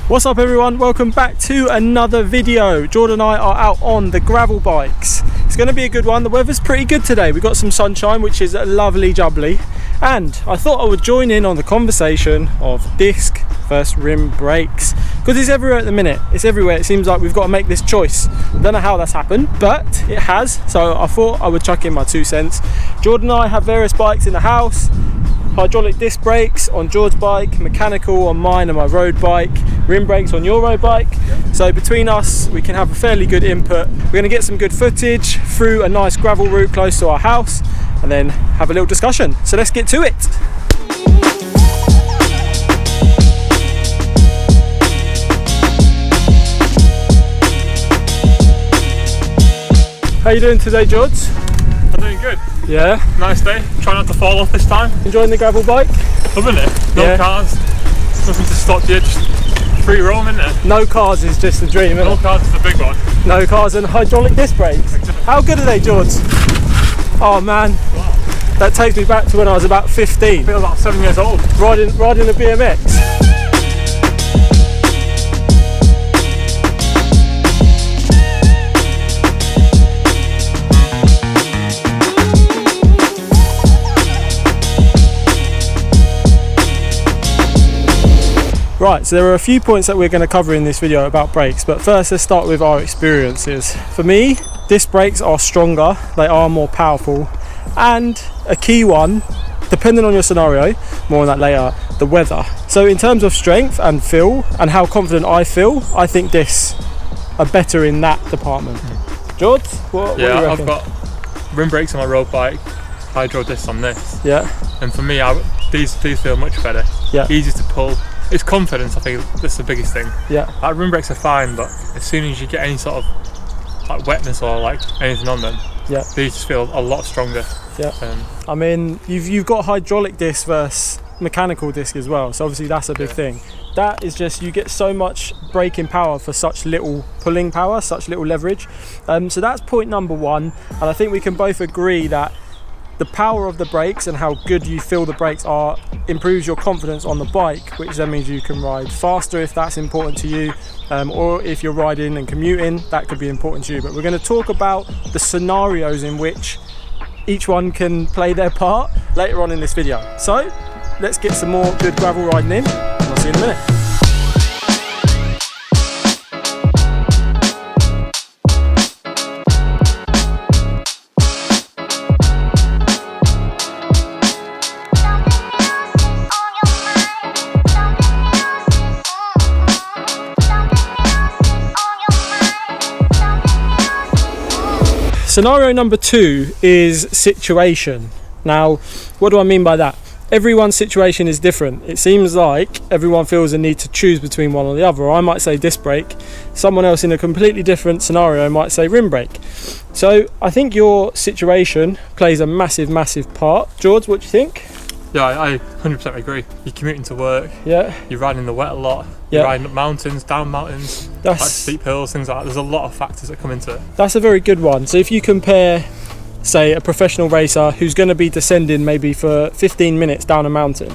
What's up everyone, welcome back to another video. Jordan and I are out on the gravel bikes. It's going to be a good one. The weather's pretty good today. We've got some sunshine, which is lovely jubbly. And I thought I would join in on the conversation of disc versus rim brakes, because it's everywhere at the minute. It's everywhere. It seems like we've got to make this choice. I don't know how that's happened, but it has. So I thought I would chuck in my 2 cents. Jordan and I have various bikes in the house. Hydraulic disc brakes on George's bike, mechanical on mine and my road bike, rim brakes on your road bike. So between us we can have a fairly good input. We're going to get some good footage through a nice gravel route close to our house and then have a little discussion. So let's get to it. How you doing today, George? I'm doing good. Yeah? Nice day. Try not to fall off this time. Enjoying the gravel bike? Loving it. No cars. Nothing to stop you. Just free roam, isn't it? No cars is just a dream, isn't No it? cars is the big one. No cars and hydraulic disc brakes. How good are they, George? Oh man, Wow. that takes me back to when I was about 15. I feel about 7 years old. Riding a BMX. Right, so there are a few points that we're going to cover in this video about brakes, but first let's start with our experiences. For me, disc brakes are stronger, they are more powerful, and a key one, depending on your scenario, more on that later, the weather. So in terms of strength and feel, and how confident I feel, I think discs are better in that department. George, what do you reckon? I've got rim brakes on my road bike, hydro discs on this. Yeah. And for me, these feel much better. Yeah. Easy to pull. It's confidence, I think that's the biggest thing. Yeah. Like, rim brakes are fine, but as soon as you get any sort of like wetness or like anything on them, Yeah. these just feel a lot stronger. Yeah. I mean, you've got hydraulic disc versus mechanical disc as well, so obviously that's a big thing. That is just, you get so much braking power for such little pulling power, such little leverage. So that's point number one, and I think we can both agree that the power of the brakes and how good you feel the brakes are improves your confidence on the bike, which then means you can ride faster if that's important to you, or if you're riding and commuting, that could be important to you. But we're going to talk about the scenarios in which each one can play their part later on in this video. So let's get some more good gravel riding in, and I'll see you in a minute. Scenario number 2 is situation. Now, what do I mean by that? Everyone's situation is different. It seems like everyone feels a need to choose between one or the other. I might say disc brake, someone else in a completely different scenario might say rim brake. So I think your situation plays a massive part. George, what do you think? Yeah, I 100% agree. You're commuting to work. Yeah. You're riding in the wet a lot. Yeah. You're riding up mountains, down mountains, like steep hills, things like that. There's a lot of factors that come into it. That's a very good one. So if you compare, say, a professional racer who's going to be descending maybe for 15 minutes down a mountain,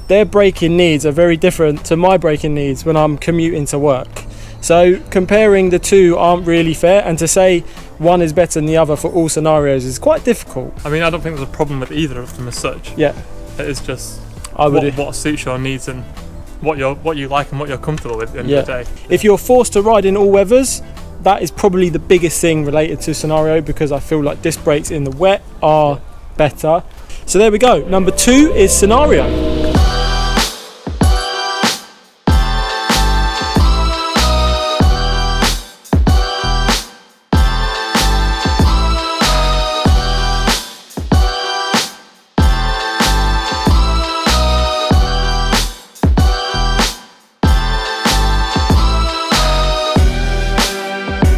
their braking needs are very different to my braking needs when I'm commuting to work. So comparing the two aren't really fair, and to say one is better than the other for all scenarios is quite difficult. I mean, I don't think there's a problem with either of them as such. Yeah. It is just what suits your needs and what you like and what you're comfortable with at the end of the day. If you're forced to ride in all weathers, that is probably the biggest thing related to scenario, because I feel like disc brakes in the wet are better. So there we go. Number 2 is scenario.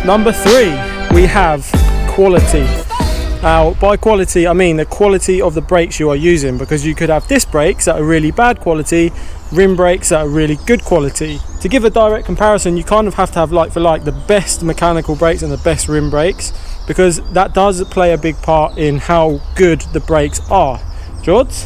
Number 3, we have quality. Now, by quality, I mean the quality of the brakes you are using, because you could have disc brakes that are really bad quality, rim brakes that are really good quality. To give a direct comparison, you kind of have to have like for like the best mechanical brakes and the best rim brakes, because that does play a big part in how good the brakes are. George?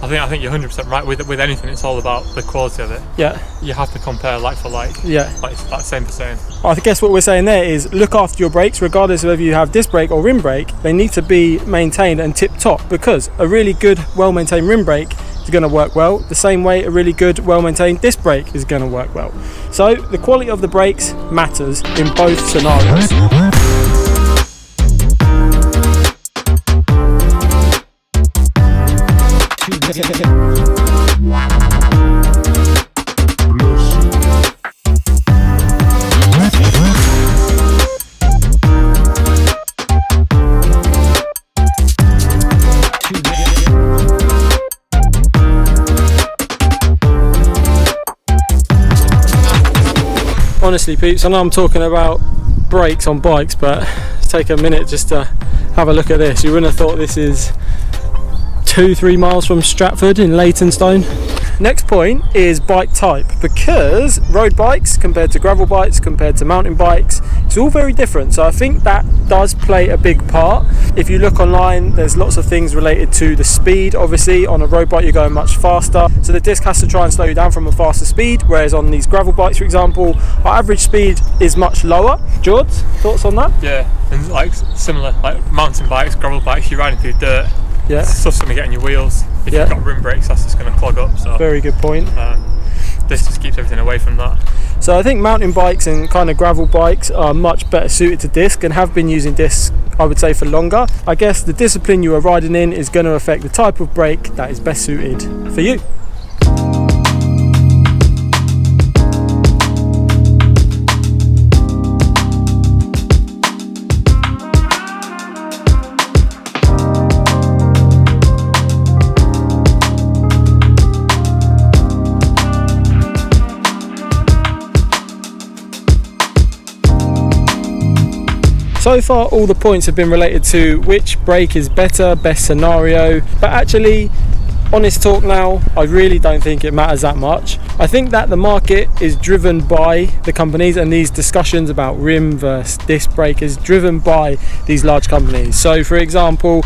I think you're 100% right. With anything, it's all about the quality of it. Yeah. You have to compare like for like. Yeah. Like same for same. I guess what we're saying there is look after your brakes, regardless of whether you have disc brake or rim brake. They need to be maintained and tip top, because a really good, well-maintained rim brake is going to work well. The same way a really good, well-maintained disc brake is going to work well. So the quality of the brakes matters in both scenarios. Honestly, peeps, I know I'm talking about brakes on bikes, but let's take a minute just to have a look at this. You wouldn't have thought this is 2-3 miles from Stratford in Leytonstone. Next point is bike type, because road bikes compared to gravel bikes compared to mountain bikes, it's all very different. So I think that does play a big part. If you look online, there's lots of things related to the speed. Obviously on a road bike you're going much faster, so the disc has to try and slow you down from a faster speed, whereas on these gravel bikes, for example, our average speed is much lower. George, thoughts on that? Yeah, and like similar, like mountain bikes, gravel bikes, you're riding through dirt. Yeah. Stuff's going to get in your wheels. If you've got rim brakes, that's just going to clog up. So very good point. This just keeps everything away from that. So I think mountain bikes and kind of gravel bikes are much better suited to disc, and have been using disc, I would say, for longer. I guess the discipline you are riding in is going to affect the type of brake that is best suited for you. So far all the points have been related to which brake is better, best scenario, but actually, honest talk now, I really don't think it matters that much. I think that the market is driven by the companies, and these discussions about rim versus disc brake is driven by these large companies. So for example,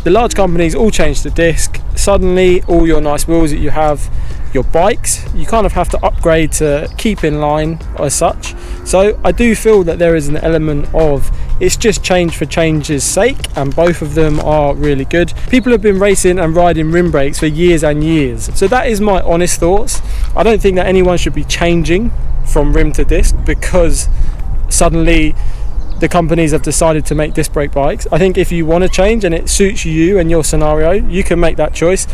the large companies all change to disc. Suddenly all your nice wheels that you have, your bikes, you kind of have to upgrade to keep in line as such. So I do feel that there is an element of it's just change for change's sake, and both of them are really good. People have been racing and riding rim brakes for years and years, so that is my honest thoughts. I don't think that anyone should be changing from rim to disc because suddenly the companies have decided to make disc brake bikes. I think if you want to change and it suits you and your scenario, you can make that choice.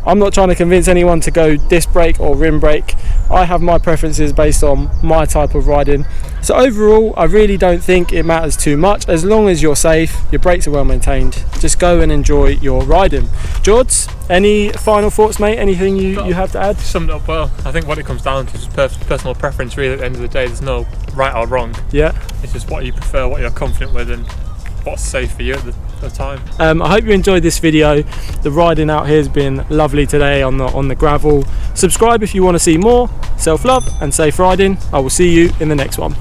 I'm not trying to convince anyone to go disc brake or rim brake. I have my preferences based on my type of riding. So overall, I really don't think it matters too much. As long as you're safe, your brakes are well maintained, just go and enjoy your riding. George, any final thoughts, mate? Anything you have to add? Summed it up well. I think what it comes down to is personal preference, really. At the end of the day, there's no right or wrong. Yeah. It's just what you prefer, what you're confident with, and what's safe for you at the time. I hope you enjoyed this video. The riding out here has been lovely today on the gravel. Subscribe if you want to see more. Self-love and safe riding. I will see you in the next one.